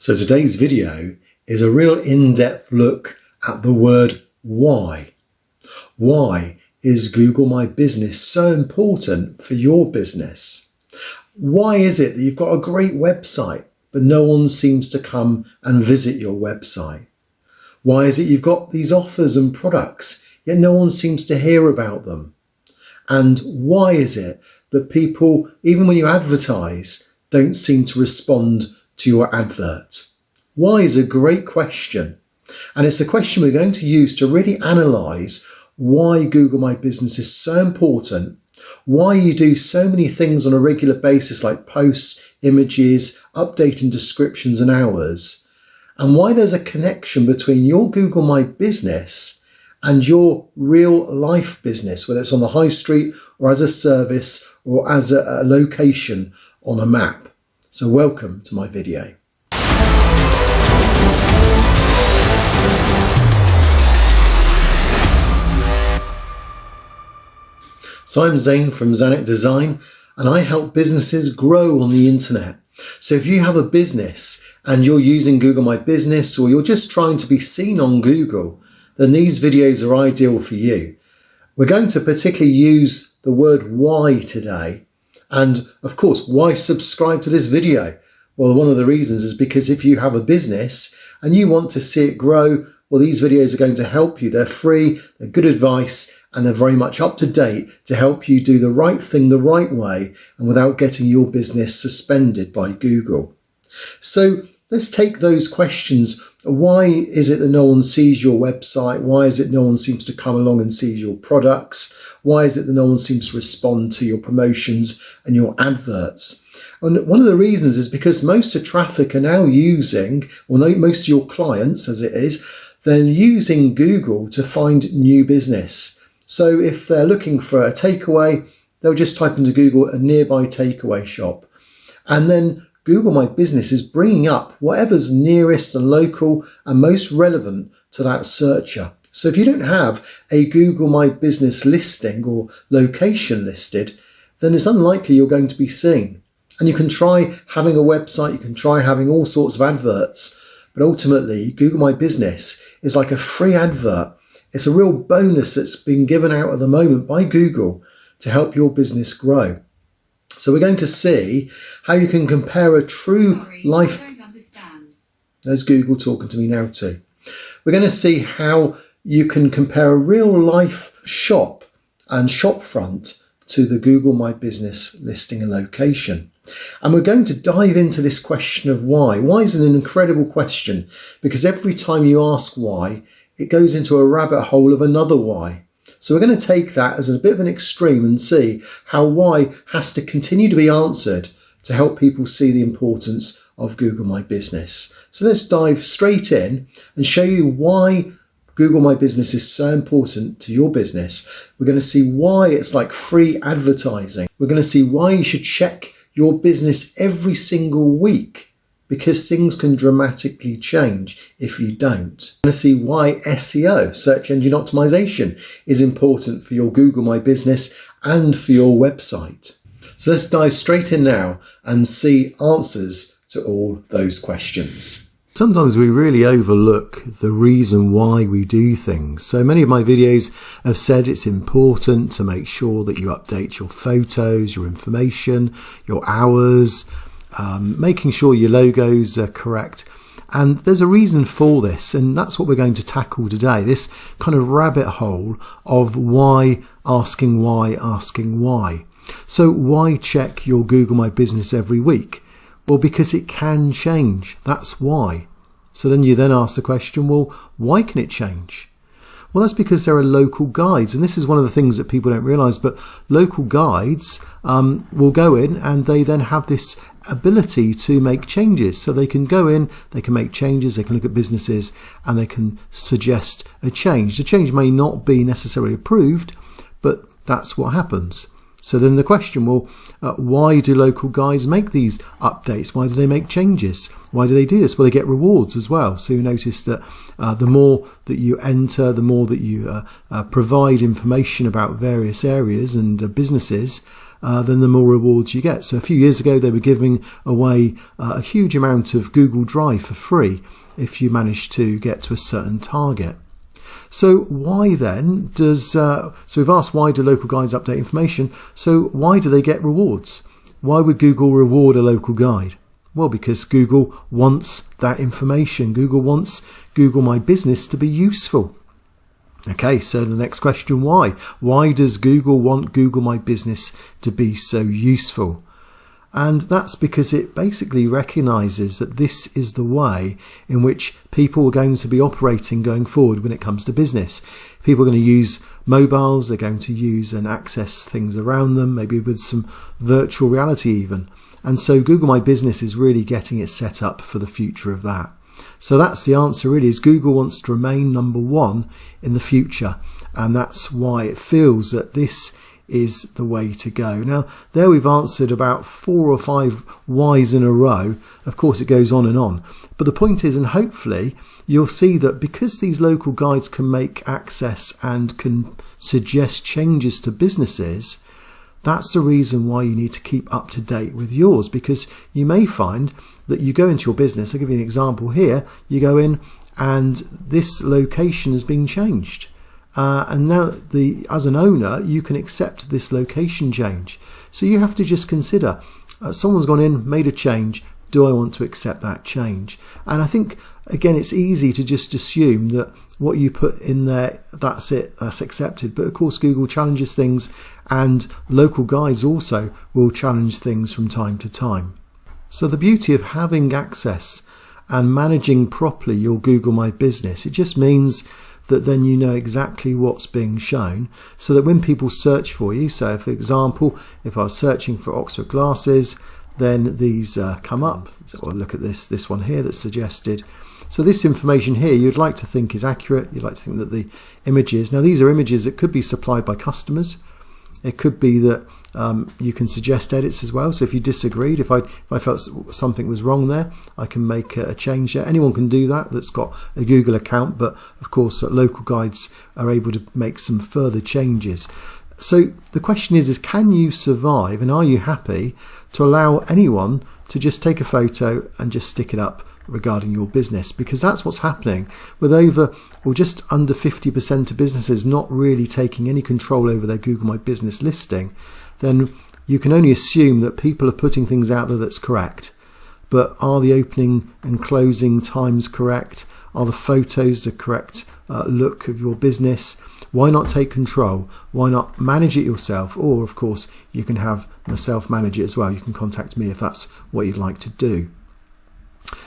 So today's video is a real in-depth look at the word why. Why is Google My Business so important for your business? Why is it that you've got a great website, but no one seems to come and visit your website? Why is it you've got these offers and products, yet no one seems to hear about them? And why is it that people, even when you advertise, don't seem to respond to your advert? Why is a great question. And it's a question we're going to use to really analyse why Google My Business is so important, why you do so many things on a regular basis like posts, images, updating descriptions and hours, and why there's a connection between your Google My Business and your real life business, whether it's on the high street or as a service or as a location on a map. So welcome to my video. So I'm Zane from Zanet Design, and I help businesses grow on the internet. So if you have a business and you're using Google My Business, or you're just trying to be seen on Google, then these videos are ideal for you. We're going to particularly use the word why today. And of course, why subscribe to this video? Well, one of the reasons is because if you have a business and you want to see it grow, well, these videos are going to help you. They're free, they're good advice, and they're very much up to date to help you do the right thing the right way and without getting your business suspended by Google. So let's take those questions. Why is it that no one sees your website? Why is it no one seems to come along and see your products? Why is it that no one seems to respond to your promotions and your adverts? And one of the reasons is because most of traffic are now using, or most of your clients as it is, they're using Google to find new business. So if they're looking for a takeaway, they'll just type into Google a nearby takeaway shop. And then Google My Business is bringing up whatever's nearest and local and most relevant to that searcher. So if you don't have a Google My Business listing or location listed, then it's unlikely you're going to be seen. And you can try having a website, you can try having all sorts of adverts, but ultimately Google My Business is like a free advert. It's a real bonus that's been given out at the moment by Google to help your business grow. So we're going to see how you can compare a true life. I don't understand. There's Google talking to me now too. We're going to see how you can compare a real life shop and shop front to the Google My Business listing and location. And we're going to dive into this question of why. Why is an incredible question, because every time you ask why, it goes into a rabbit hole of another why. So we're going to take that as a bit of an extreme and see how why has to continue to be answered to help people see the importance of Google My Business. So let's dive straight in and show you why Google My Business is so important to your business. We're going to see why it's like free advertising. We're going to see why you should check your business every single week, because things can dramatically change if you don't. We're going to see why SEO, search engine optimization, is important for your Google My Business and for your website. So let's dive straight in now and see answers to all those questions. Sometimes we really overlook the reason why we do things. So many of my videos have said it's important to make sure that you update your photos, your information, your hours, making sure your logos are correct. And there's a reason for this, and that's what we're going to tackle today, this kind of rabbit hole of why, asking why, asking why. So why check your Google My Business every week? Well, because it can change. That's why. So then you then ask the question, well, why can it change? Well, that's because there are local guides. And this is one of the things that people don't realise, but local guides will go in and they then have this ability to make changes. So they can go in, they can make changes, they can look at businesses and they can suggest a change. The change may not be necessarily approved, but that's what happens. So then the question, well, why do local guides make these updates? Why do they make changes? Why do they do this? Well, they get rewards as well. So you notice that the more that you enter, the more that you provide information about various areas and businesses, then the more rewards you get. So a few years ago, they were giving away a huge amount of Google Drive for free if you managed to get to a certain target. So why then so we've asked, why do local guides update information? So why do they get rewards? Why would Google reward a local guide? Well, because Google wants that information. Google wants Google My Business to be useful. Okay, so the next question, why? Why does Google want Google My Business to be so useful? And that's because it basically recognises that this is the way in which people are going to be operating going forward when it comes to business. People are going to use mobiles, they're going to use and access things around them, maybe with some virtual reality even. And so Google My Business is really getting it set up for the future of that. So that's the answer really, is Google wants to remain number one in the future. And that's why it feels that this is the way to go. Now, there we've answered about 4 or 5 whys in a row. Of course, it goes on and on. But the point is, and hopefully you'll see that because these local guides can make access and can suggest changes to businesses, that's the reason why you need to keep up to date with yours, because you may find that you go into your business. I'll give you an example here. You go in and this location has been changed. And now as an owner, you can accept this location change. So you have to just consider, someone's gone in, made a change. Do I want to accept that change? And I think, again, it's easy to just assume that what you put in there, that's it, that's accepted. But of course, Google challenges things, and local guides also will challenge things from time to time. So the beauty of having access and managing properly your Google My Business, it just means that then you know exactly what's being shown, so that when people search for you, so for example, if I was searching for Oxford glasses, then these come up. So I'll look at this one here that's suggested. So this information here you'd like to think is accurate. You'd like to think that the images, now these are images that could be supplied by customers. It could be that you can suggest edits as well. So if you disagreed, if I felt something was wrong there, I can make a change there. Anyone can do that that's got a Google account, but of course local guides are able to make some further changes. So the question is can you survive, and are you happy to allow anyone to just take a photo and just stick it up regarding your business? Because that's what's happening with over or just under 50% of businesses not really taking any control over their Google My Business listing. Then you can only assume that people are putting things out there that's correct. But are the opening and closing times correct? Are the photos the correct look of your business? Why not take control? Why not manage it yourself? Or of course you can have myself manage it as well. You can contact me if that's what you'd like to do.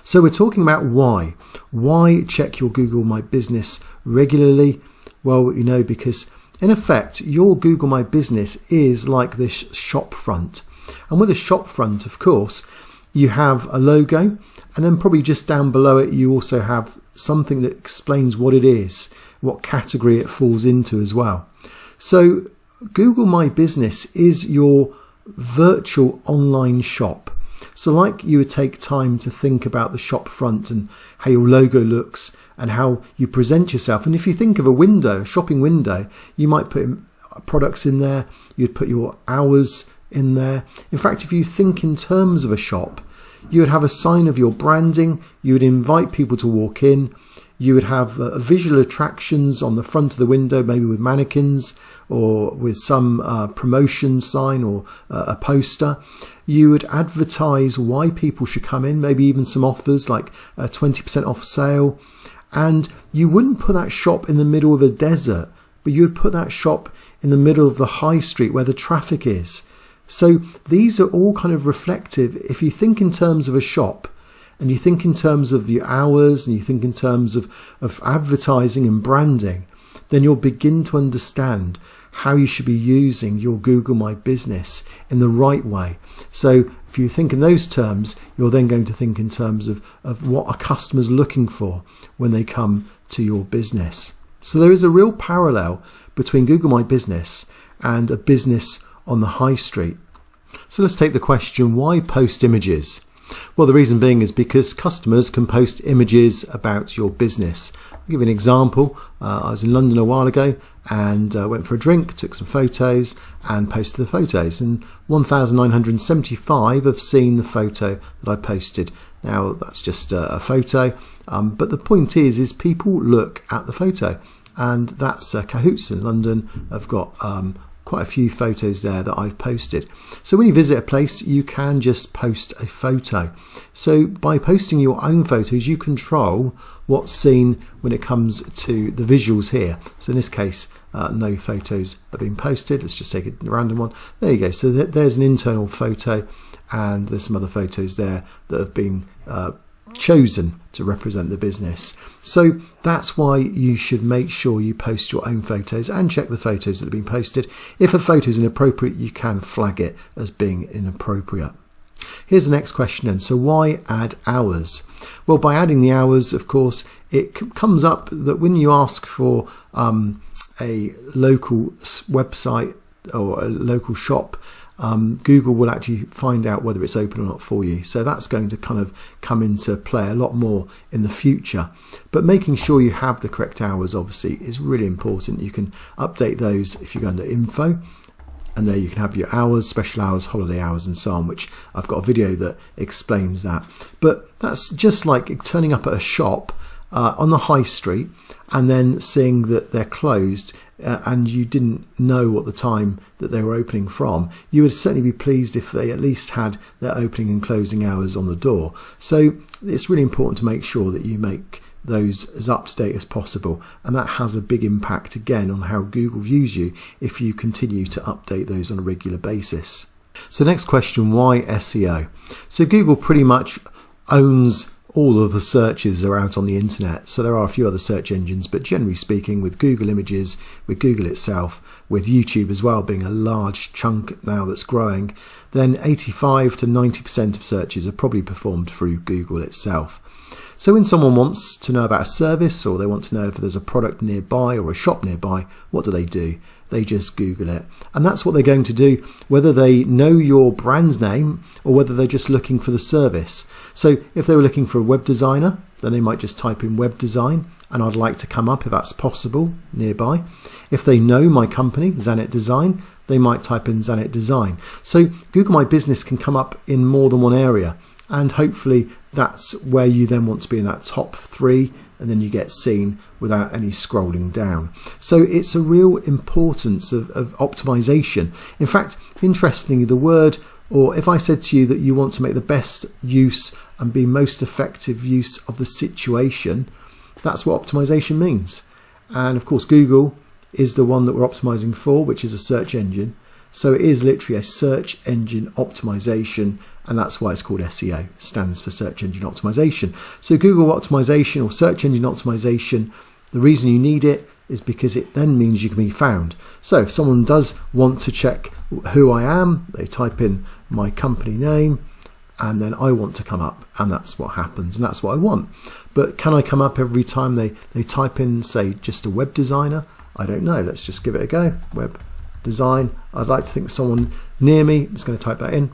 So we're talking about why. Why check your Google My Business regularly? Well, you know, because in effect, your Google My Business is like this shop front. And with a shop front, of course, you have a logo, and then probably just down below it, you also have something that explains what it is, what category it falls into as well. So Google My Business is your virtual online shop. So like you would take time to think about the shop front and how your logo looks and how you present yourself. And if you think of a window, a shopping window, you might put products in there, you'd put your hours in there. In fact, if you think in terms of a shop, you would have a sign of your branding, you would invite people to walk in, you would have visual attractions on the front of the window, maybe with mannequins or with some promotion sign or a poster. You would advertise why people should come in, maybe even some offers like a 20% off sale. And you wouldn't put that shop in the middle of a desert, but you would put that shop in the middle of the high street where the traffic is. So these are all kind of reflective. If you think in terms of a shop, and you think in terms of your hours, and you think in terms of advertising and branding, then you'll begin to understand how you should be using your Google My Business in the right way. So if you think in those terms, you're then going to think in terms of what are customers looking for when they come to your business. So there is a real parallel between Google My Business and a business on the high street. So let's take the question, why post images? Well, the reason being is because customers can post images about your business. I'll give you an example. I was in London a while ago and went for a drink, took some photos and posted the photos, and 1,975 have seen the photo that I posted. Now that's just a photo, but the point is people look at the photo, and that's Cahoots in London. I've got quite a few photos there that I've posted. So when you visit a place, you can just post a photo. So by posting your own photos, you control what's seen when it comes to the visuals here. So in this case, no photos have been posted. Let's just take a random one. There you go. So there's an internal photo, and there's some other photos there that have been chosen to represent the business. So that's why you should make sure you post your own photos and check the photos that have been posted. If a photo is inappropriate, you can flag it as being inappropriate. Here's the next question then. So why add hours? Well, by adding the hours, of course, it comes up that when you ask for a local website or a local shop, Google will actually find out whether it's open or not for you. So that's going to kind of come into play a lot more in the future. But making sure you have the correct hours obviously is really important. You can update those if you go under info, and there you can have your hours, special hours, holiday hours and so on, which I've got a video that explains that. But that's just like turning up at a shop on the high street and then seeing that they're closed and you didn't know what the time that they were opening from. You would certainly be pleased if they at least had their opening and closing hours on the door. So it's really important to make sure that you make those as up to date as possible, and that has a big impact again on how Google views you if you continue to update those on a regular basis. So next question, why SEO? So Google pretty much owns all of the searches are out on the internet. So there are a few other search engines, but generally speaking, with Google Images, with Google itself, with YouTube as well being a large chunk now that's growing, then 85 to 90% of searches are probably performed through Google itself. So when someone wants to know about a service, or they want to know if there's a product nearby or a shop nearby, what do? They just Google it. And that's what they're going to do, whether they know your brand name or whether they're just looking for the service. So if they were looking for a web designer, then they might just type in web design, and I'd like to come up if that's possible nearby. If they know my company, Zanet Design, they might type in Zanet Design. So Google My Business can come up in more than one area. And hopefully that's where you then want to be, in that top 3, and then you get seen without any scrolling down. So it's a real importance of optimization. In fact, interestingly, the word, or if I said to you that you want to make the best use and be most effective use of the situation, that's what optimization means. And of course, Google is the one that we're optimizing for, which is a search engine. So it is literally a search engine optimization, and that's why it's called SEO, stands for search engine optimization. So Google optimization or search engine optimization, the reason you need it is because it then means you can be found. So if someone does want to check who I am, they type in my company name, and then I want to come up, and that's what happens, and that's what I want. But can I come up every time they type in, say, just a web designer? I don't know. Let's just give it a go. Web design. I'd like to think someone near me is going to type that in,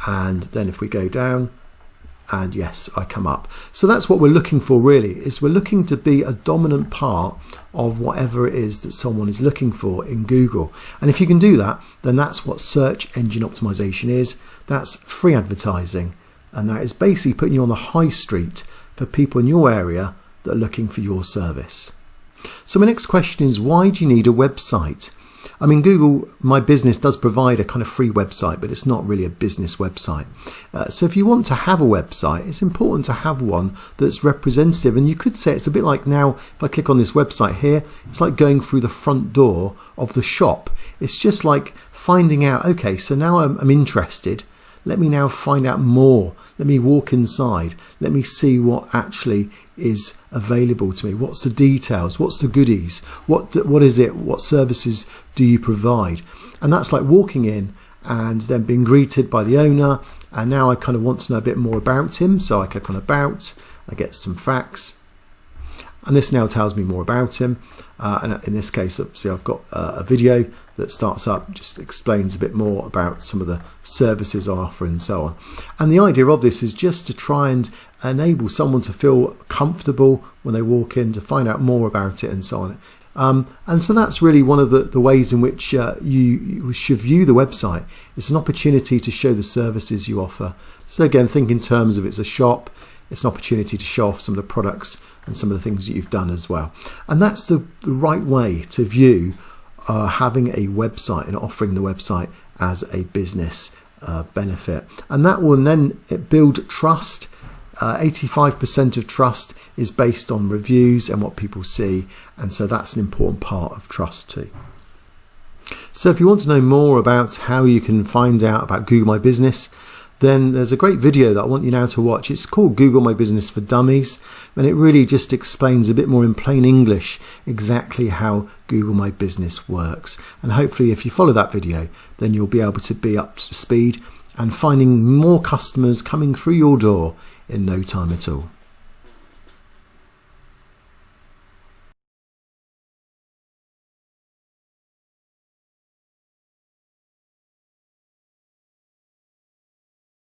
and then if we go down, and yes, I come up. So that's what we're looking for really, is we're looking to be a dominant part of whatever it is that someone is looking for in Google. And if you can do that, then that's what search engine optimization is. That's free advertising, and that is basically putting you on the high street for people in your area that are looking for your service. So my next question is, why do you need a website? I mean, Google My Business does provide a kind of free website, but it's not really a business website. So if you want to have a website, it's important to have one that's representative. And you could say it's a bit like, now, if I click on this website here, it's like going through the front door of the shop. It's just like finding out, okay, so now I'm interested. Let me now find out more. Let me walk inside. Let me see what actually is available to me. What's the details? What's the goodies? What is it? What services do you provide? And that's like walking in and then being greeted by the owner. And now I kind of want to know a bit more about him. So I click on About. I get some facts. And this now tells me more about him. And in this case, obviously, I've got a video that starts up, just explains a bit more about some of the services I offer and so on. And the idea of this is just to try and enable someone to feel comfortable when they walk in, to find out more about it and so on. And so that's really one of the ways in which you should view the website. It's an opportunity to show the services you offer. So again, think in terms of it's a shop, it's an opportunity to show off some of the products and some of the things that you've done as well. And that's the right way to view having a website and offering the website as a business benefit. And that will then build trust. 85% of trust is based on reviews and what people see, and so that's an important part of trust too. So if you want to know more about how you can find out about Google My Business, then there's a great video that I want you now to watch. It's called Google My Business for Dummies, and it really just explains a bit more in plain English exactly how Google My Business works. And hopefully if you follow that video, then you'll be able to be up to speed and finding more customers coming through your door in no time at all.